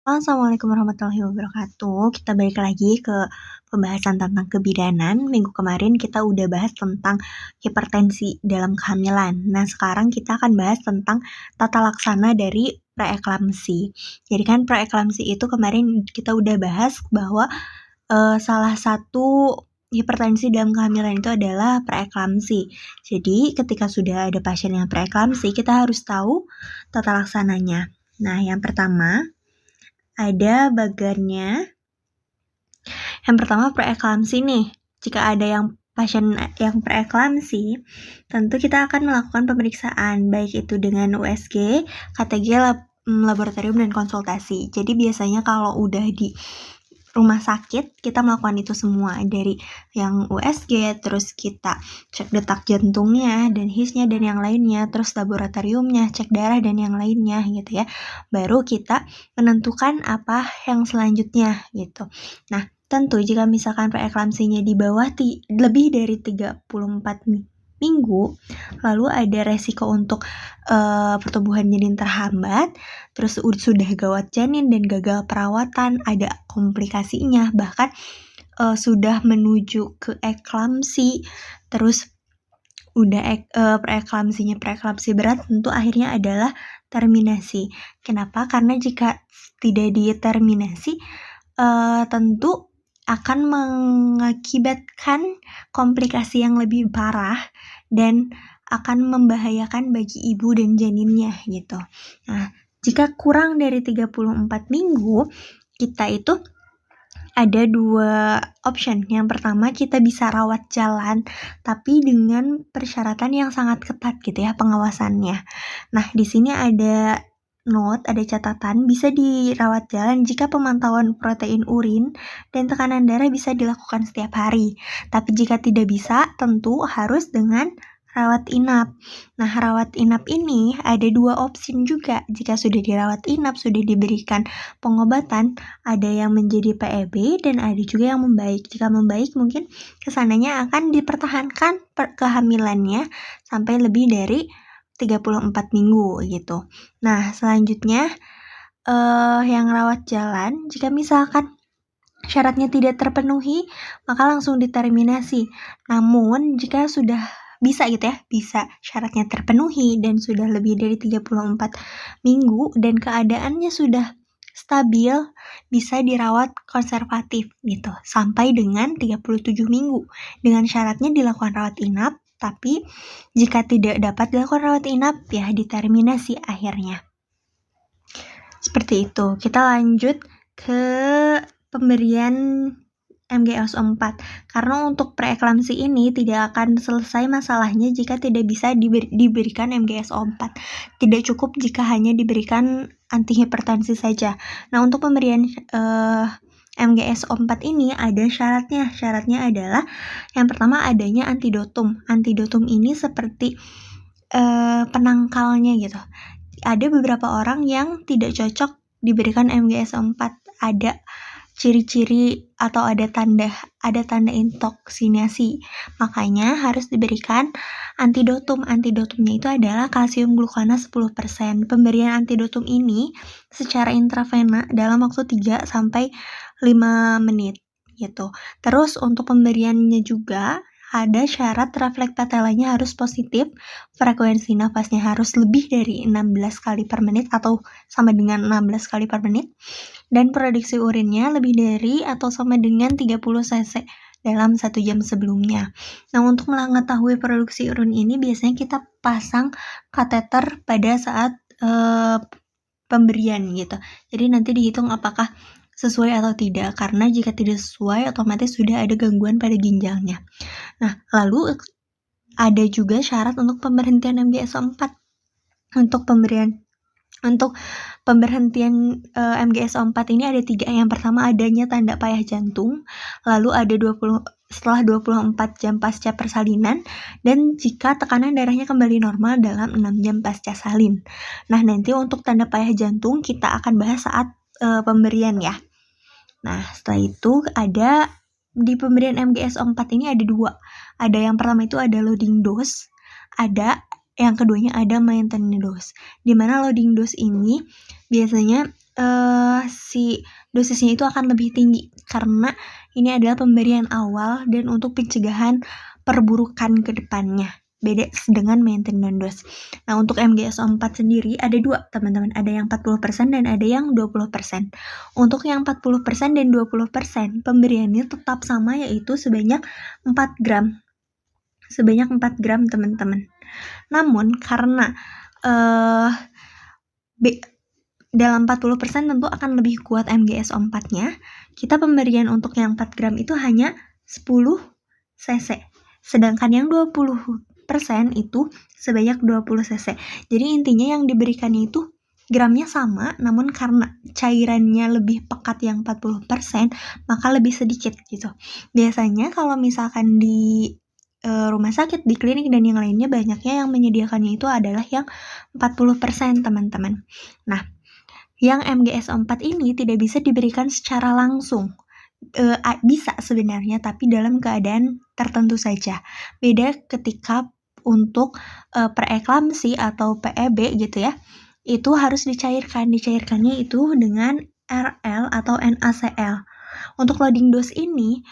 Assalamualaikum warahmatullahi wabarakatuh. Kita balik lagi ke pembahasan tentang kebidanan. Minggu kemarin kita udah bahas tentang hipertensi dalam kehamilan. Nah, sekarang kita akan bahas tentang tata laksana dari preeklamsi. Jadi kan preeklamsi itu kemarin kita udah bahas bahwa salah satu hipertensi dalam kehamilan itu adalah preeklamsi. Jadi ketika sudah ada pasien yang preeklamsi, kita harus tahu tata laksananya. Nah, yang pertama ada bagannya. Yang pertama preeklamsi nih. Jika ada yang pasien yang preeklamsi, tentu kita akan melakukan pemeriksaan baik itu dengan USG, KTG, laboratorium dan konsultasi. Jadi biasanya kalau udah di rumah sakit kita melakukan itu semua, dari yang USG, terus kita cek detak jantungnya dan hisnya dan yang lainnya, terus laboratoriumnya, cek darah dan yang lainnya gitu ya. Baru kita menentukan apa yang selanjutnya gitu. Nah, tentu jika misalkan preeklamsinya di bawah lebih dari 34 minggu, lalu ada resiko untuk pertumbuhan janin terhambat, terus sudah gawat janin dan gagal perawatan, ada komplikasinya, bahkan sudah menuju ke eklamsi, terus udah preeklamsi berat, tentu akhirnya adalah terminasi. Kenapa? Karena jika tidak diterminasi, tentu akan mengakibatkan komplikasi yang lebih parah dan akan membahayakan bagi ibu dan janinnya gitu. Nah, jika kurang dari 34 minggu, kita itu ada 2 option. Yang pertama, kita bisa rawat jalan, tapi dengan persyaratan yang sangat ketat gitu ya pengawasannya. Nah, di sini ada ada catatan, bisa dirawat jalan jika pemantauan protein urin dan tekanan darah bisa dilakukan setiap hari. Tapi jika tidak bisa, tentu harus dengan rawat inap. Nah, rawat inap ini ada 2 opsi juga. Jika sudah dirawat inap, sudah diberikan pengobatan, ada yang menjadi PEB dan ada juga yang membaik. Jika membaik, mungkin kesananya akan dipertahankan kehamilannya sampai lebih dari 34 minggu gitu. Nah, selanjutnya yang rawat jalan, jika misalkan syaratnya tidak terpenuhi, maka langsung diterminasi. Namun, jika sudah bisa gitu ya, bisa syaratnya terpenuhi dan sudah lebih dari 34 minggu dan keadaannya sudah stabil, bisa dirawat konservatif gitu, sampai dengan 37 minggu. Dengan syaratnya dilakukan rawat inap, tapi jika tidak dapat dilakukan rawat inap, ya diterminasi akhirnya. Seperti itu. Kita lanjut ke pemberian MGS4, karena untuk preeklamsi ini tidak akan selesai masalahnya jika tidak bisa diberikan MGS4. Tidak cukup jika hanya diberikan antihipertensi saja. Nah, untuk pemberian MGS4 ini ada syaratnya. Syaratnya adalah yang pertama adanya antidotum. Antidotum ini seperti penangkalnya gitu. Ada beberapa orang yang tidak cocok diberikan MGS4. Ada ciri-ciri atau ada tanda intoksinasi. Makanya harus diberikan antidotum. Antidotumnya itu adalah kalsium glukana 10%. Pemberian antidotum ini secara intravena dalam waktu 3 sampai 5 menit gitu. Terus untuk pemberiannya juga ada syarat refleks patelanya harus positif, frekuensi nafasnya harus lebih dari 16 kali per menit atau sama dengan 16 kali per menit, dan produksi urinnya lebih dari atau sama dengan 30 cc dalam 1 jam sebelumnya. Nah, untuk mengetahui produksi urin ini biasanya kita pasang kateter pada saat pemberian gitu. Jadi nanti dihitung apakah sesuai atau tidak, karena jika tidak sesuai otomatis sudah ada gangguan pada ginjalnya. Nah, lalu ada juga syarat untuk pemberhentian MGS4. Untuk pemberhentian MGS4 ini ada 3. Yang pertama adanya tanda payah jantung, lalu ada setelah 24 jam pasca persalinan, dan jika tekanan darahnya kembali normal dalam 6 jam pasca salin. Nah, nanti untuk tanda payah jantung kita akan bahas saat pemberian ya. Nah, setelah itu ada di pemberian MGS4 ini ada 2. Ada yang pertama itu ada loading dose, yang keduanya ada maintenance dose. Di mana loading dose ini biasanya si dosisnya itu akan lebih tinggi karena ini adalah pemberian awal dan untuk pencegahan perburukan ke depannya. Beda dengan maintenance dose. Nah, untuk MGSO4 sendiri ada dua, teman-teman. Ada yang 40% dan ada yang 20%. Untuk yang 40% dan 20%, pemberiannya tetap sama, yaitu sebanyak 4 gram. Sebanyak 4 gram, teman-teman. Namun, karena dalam 40% tentu akan lebih kuat MGSO4-nya, kita pemberian untuk yang 4 gram itu hanya 10 cc. Sedangkan yang 20% itu sebanyak 20 cc. Jadi intinya yang diberikannya itu gramnya sama, namun karena cairannya lebih pekat yang 40%, maka lebih sedikit gitu. Biasanya kalau misalkan di rumah sakit, di klinik, dan yang lainnya, banyaknya yang menyediakannya itu adalah yang 40%, teman-teman. Nah, yang MGSO4 ini tidak bisa diberikan secara langsung. Bisa sebenarnya, tapi dalam keadaan tertentu saja. Beda ketika untuk preeklamsi atau PEB gitu ya, itu harus dicairkan. Dicairkannya itu dengan RL atau NaCl. Untuk loading dose ini,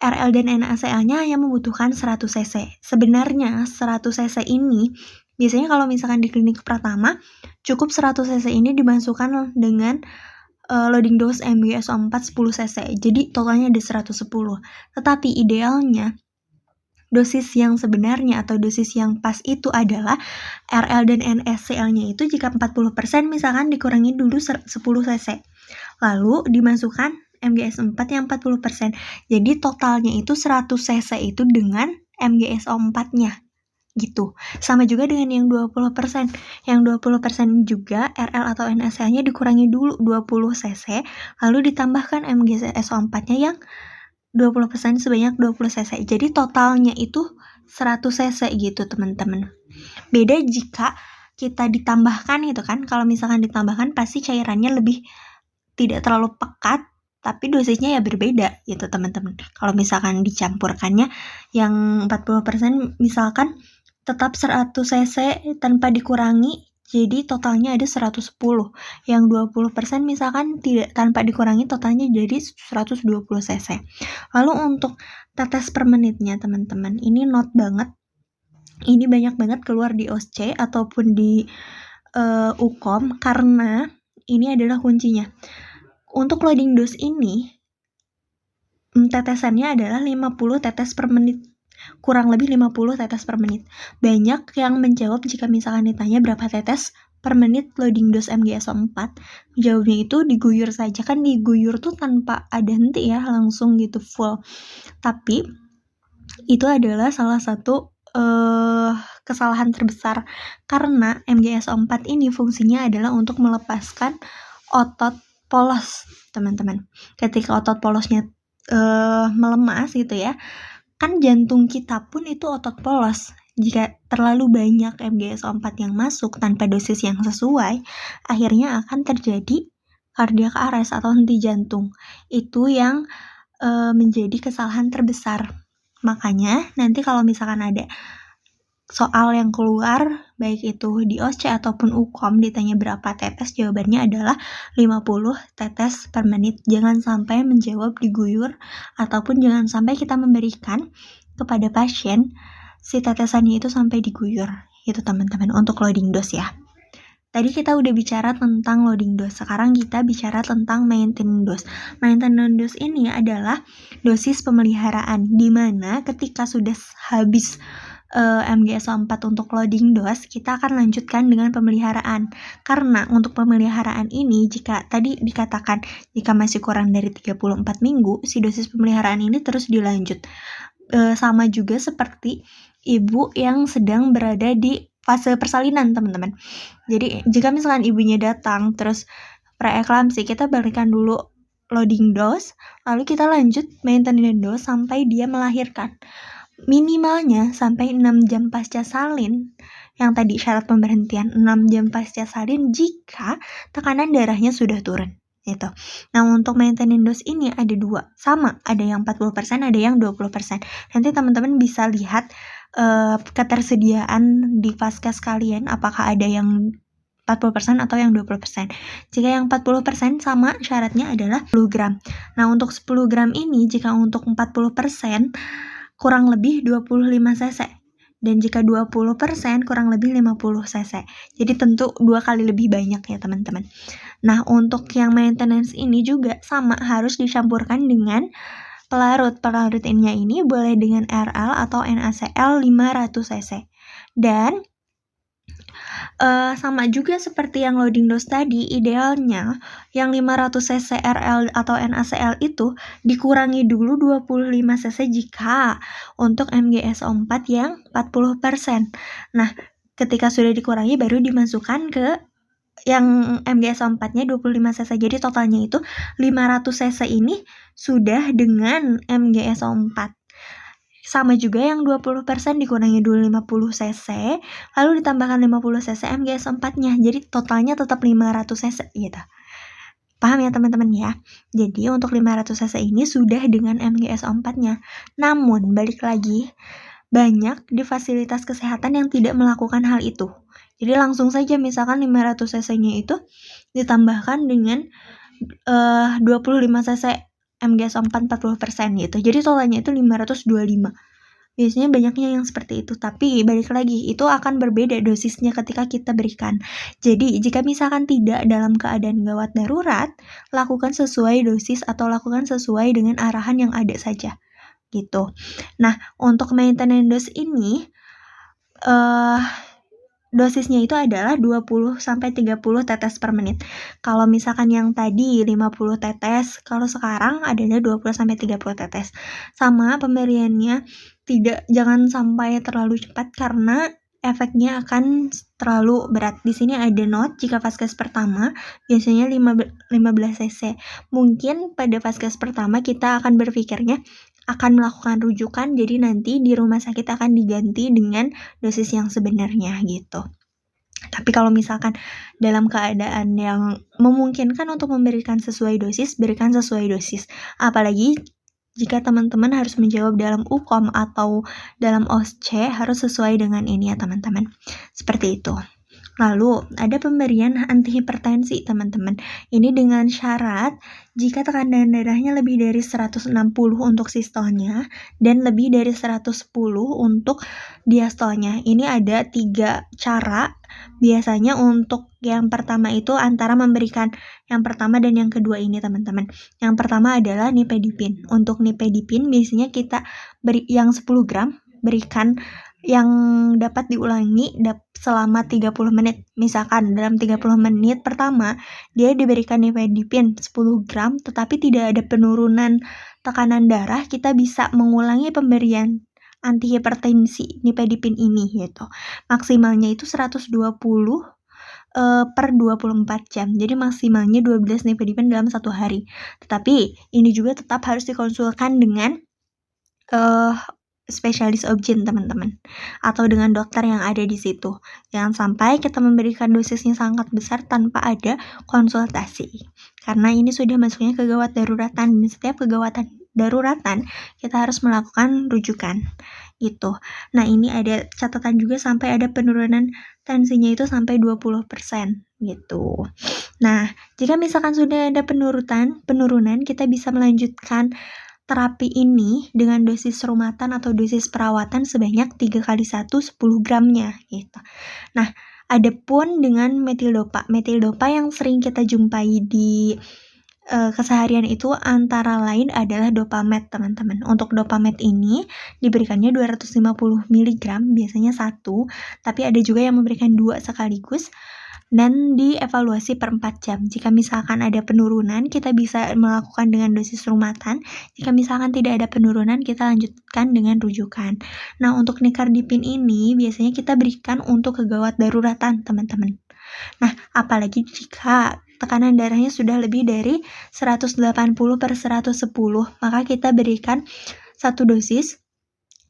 RL dan NaCl-nya hanya membutuhkan 100 cc. Sebenarnya 100 cc ini biasanya kalau misalkan di klinik pertama, cukup 100 cc ini dimasukkan dengan loading dose MGSO4 10 cc. Jadi totalnya ada 110. Tetapi idealnya dosis yang sebenarnya atau dosis yang pas itu adalah RL dan NaCl-nya itu jika 40% misalkan dikurangi dulu 10 cc. Lalu dimasukkan MGSO4 yang 40%. Jadi totalnya itu 100 cc itu dengan MGSO4-nya. Gitu. Sama juga dengan yang 20%. Yang 20% juga RL atau NaCl-nya dikurangi dulu 20 cc, lalu ditambahkan MGSO4-nya yang 20% sebanyak 20 cc. Jadi totalnya itu 100 cc gitu, teman-teman. Beda jika kita ditambahkan gitu kan. Kalau misalkan ditambahkan pasti cairannya lebih tidak terlalu pekat, tapi dosisnya ya berbeda gitu, teman-teman. Kalau misalkan dicampurkannya yang 40% misalkan tetap 100 cc tanpa dikurangi, jadi totalnya ada 110. Yang 20% misalkan tidak tanpa dikurangi, totalnya jadi 120 cc. Lalu untuk tetes per menitnya, teman-teman, ini note banget. Ini banyak banget keluar di OSCE ataupun di UKOM karena ini adalah kuncinya. Untuk loading dose ini, tetesannya adalah 50 tetes per menit. Kurang lebih 50 tetes per menit. Banyak yang menjawab jika misalkan ditanya berapa tetes per menit loading dose MGSO4, jawabnya itu diguyur saja. Kan diguyur tuh tanpa ada henti ya, langsung gitu full. Tapi itu adalah salah satu kesalahan terbesar karena MGSO4 ini fungsinya adalah untuk melepaskan otot polos, teman-teman. Ketika otot polosnya melemas gitu ya, kan jantung kita pun itu otot polos. Jika terlalu banyak MGSO4 yang masuk tanpa dosis yang sesuai, akhirnya akan terjadi cardiac arrest atau henti jantung. Itu yang menjadi kesalahan terbesar. Makanya nanti kalau misalkan ada soal yang keluar, baik itu di OSCE ataupun UKOM, ditanya berapa tetes, jawabannya adalah 50 tetes per menit. Jangan sampai menjawab diguyur, ataupun jangan sampai kita memberikan kepada pasien si tetesannya itu sampai diguyur. Itu teman-teman untuk loading dose ya. Tadi kita udah bicara tentang loading dose, sekarang kita bicara tentang maintenance dose. Maintenance dose ini adalah dosis pemeliharaan, di mana ketika sudah habis MGSO4 untuk loading dose, kita akan lanjutkan dengan pemeliharaan. Karena untuk pemeliharaan ini, jika tadi dikatakan jika masih kurang dari 34 minggu, si dosis pemeliharaan ini terus dilanjut. Sama juga seperti ibu yang sedang berada di fase persalinan, teman-teman. Jadi jika misalkan ibunya datang terus preeklamsi, kita berikan dulu loading dose, lalu kita lanjut maintenance dose sampai dia melahirkan. Minimalnya sampai 6 jam pasca salin, yang tadi syarat pemberhentian 6 jam pasca salin jika tekanan darahnya sudah turun gitu. Nah, untuk maintenance dose ini ada dua, sama, ada yang 40%, ada yang 20%. Nanti teman-teman bisa lihat ketersediaan di vaskes kalian, apakah ada yang 40% atau yang 20%. Jika yang 40% sama syaratnya adalah 10 gram. Nah, untuk 10 gram ini jika untuk 40% kurang lebih 25 cc. Dan jika 20% kurang lebih 50 cc. Jadi tentu 2 kali lebih banyak ya teman-teman. Nah, untuk yang maintenance ini juga sama, harus dicampurkan dengan pelarut. Pelarutnya ini boleh dengan RL atau NaCl 500 cc. Dan sama juga seperti yang loading dose tadi, idealnya yang 500 cc RL atau NaCl itu dikurangi dulu 25 cc jika untuk MgSO4 yang 40%. Nah, ketika sudah dikurangi baru dimasukkan ke yang MgSO4-nya 25 cc. Jadi totalnya itu 500 cc ini sudah dengan MgSO4. Sama juga yang 20% dikurangi dulu 50 cc, lalu ditambahkan 50 cc MgS4-nya. Jadi totalnya tetap 500 cc gitu. Paham ya teman-teman ya? Jadi untuk 500 cc ini sudah dengan MgSO4-nya. Namun balik lagi, banyak di fasilitas kesehatan yang tidak melakukan hal itu. Jadi langsung saja misalkan 500 cc-nya itu ditambahkan dengan 25 cc MgSO4 40% gitu. Jadi totalnya itu 525. Biasanya banyaknya yang seperti itu, tapi balik lagi itu akan berbeda dosisnya ketika kita berikan. Jadi jika misalkan tidak dalam keadaan gawat darurat, lakukan sesuai dosis atau lakukan sesuai dengan arahan yang ada saja gitu. Nah, untuk maintenance dose ini dosisnya itu adalah 20-30 tetes per menit. Kalau misalkan yang tadi 50 tetes, kalau sekarang adalah 20-30 tetes. Sama pemberiannya jangan sampai terlalu cepat karena efeknya akan terlalu berat. Di sini ada note jika vaskes pertama biasanya 15 cc. Mungkin pada vaskes pertama kita akan berpikirnya akan melakukan rujukan, jadi nanti di rumah sakit akan diganti dengan dosis yang sebenarnya gitu. Tapi kalau misalkan dalam keadaan yang memungkinkan untuk memberikan sesuai dosis, berikan sesuai dosis. Apalagi jika teman-teman harus menjawab dalam UKOM atau dalam OSCE, harus sesuai dengan ini ya teman-teman. Seperti itu. Lalu ada pemberian antihipertensi teman-teman. Ini dengan syarat jika tekanan darahnya lebih dari 160 untuk sistolnya dan lebih dari 110 untuk diastolnya. Ini ada 3 cara. Biasanya untuk yang pertama itu antara memberikan yang pertama dan yang kedua ini teman-teman. Yang pertama adalah nifedipin. Untuk nifedipin biasanya kita beri yang 10 gram, berikan yang dapat diulangi selama 30 menit. Misalkan dalam 30 menit pertama dia diberikan nifedipin 10 gram tetapi tidak ada penurunan tekanan darah, kita bisa mengulangi pemberian antihipertensi nifedipin ini gitu. Maksimalnya itu 120 per 24 jam. Jadi maksimalnya 12 nifedipin dalam 1 hari. Tetapi ini juga tetap harus dikonsulkan dengan spesialis obgyn teman-teman atau dengan dokter yang ada di situ. Jangan sampai kita memberikan dosisnya sangat besar tanpa ada konsultasi. Karena ini sudah masuknya ke gawat daruratan, dan setiap kegawatan daruratan kita harus melakukan rujukan gitu. Nah, ini ada catatan juga sampai ada penurunan tensinya itu sampai 20% gitu. Nah, jika misalkan sudah ada penurunan, kita bisa melanjutkan terapi ini dengan dosis rumatan atau dosis perawatan sebanyak 3x1 10 gramnya gitu. Nah, adapun dengan metildopa yang sering kita jumpai di keseharian itu antara lain adalah Dopamed teman-teman. Untuk Dopamed ini diberikannya 250 mg biasanya 1, tapi ada juga yang memberikan 2 sekaligus dan dievaluasi per 4 jam. Jika misalkan ada penurunan, kita bisa melakukan dengan dosis rumatan. Jika misalkan tidak ada penurunan, kita lanjutkan dengan rujukan. Nah, untuk nicardipin ini biasanya kita berikan untuk kegawat daruratan, teman-teman. Nah, apalagi jika tekanan darahnya sudah lebih dari 180 per 110, maka kita berikan 1 dosis,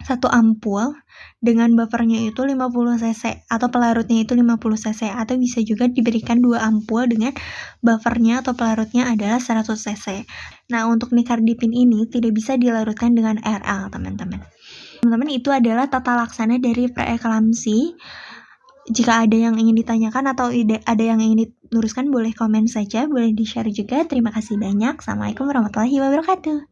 1 ampul dengan buffernya itu 50 cc atau pelarutnya itu 50 cc, atau bisa juga diberikan 2 ampul dengan buffernya atau pelarutnya adalah 100 cc. Nah, untuk nicardipin ini tidak bisa dilarutkan dengan RL teman-teman. Teman-teman, itu adalah tata laksana dari preeklamsi. Jika ada yang ingin ditanyakan atau ada yang ingin diluruskan, boleh komen saja, boleh di-share juga. Terima kasih banyak. Assalamualaikum warahmatullahi wabarakatuh.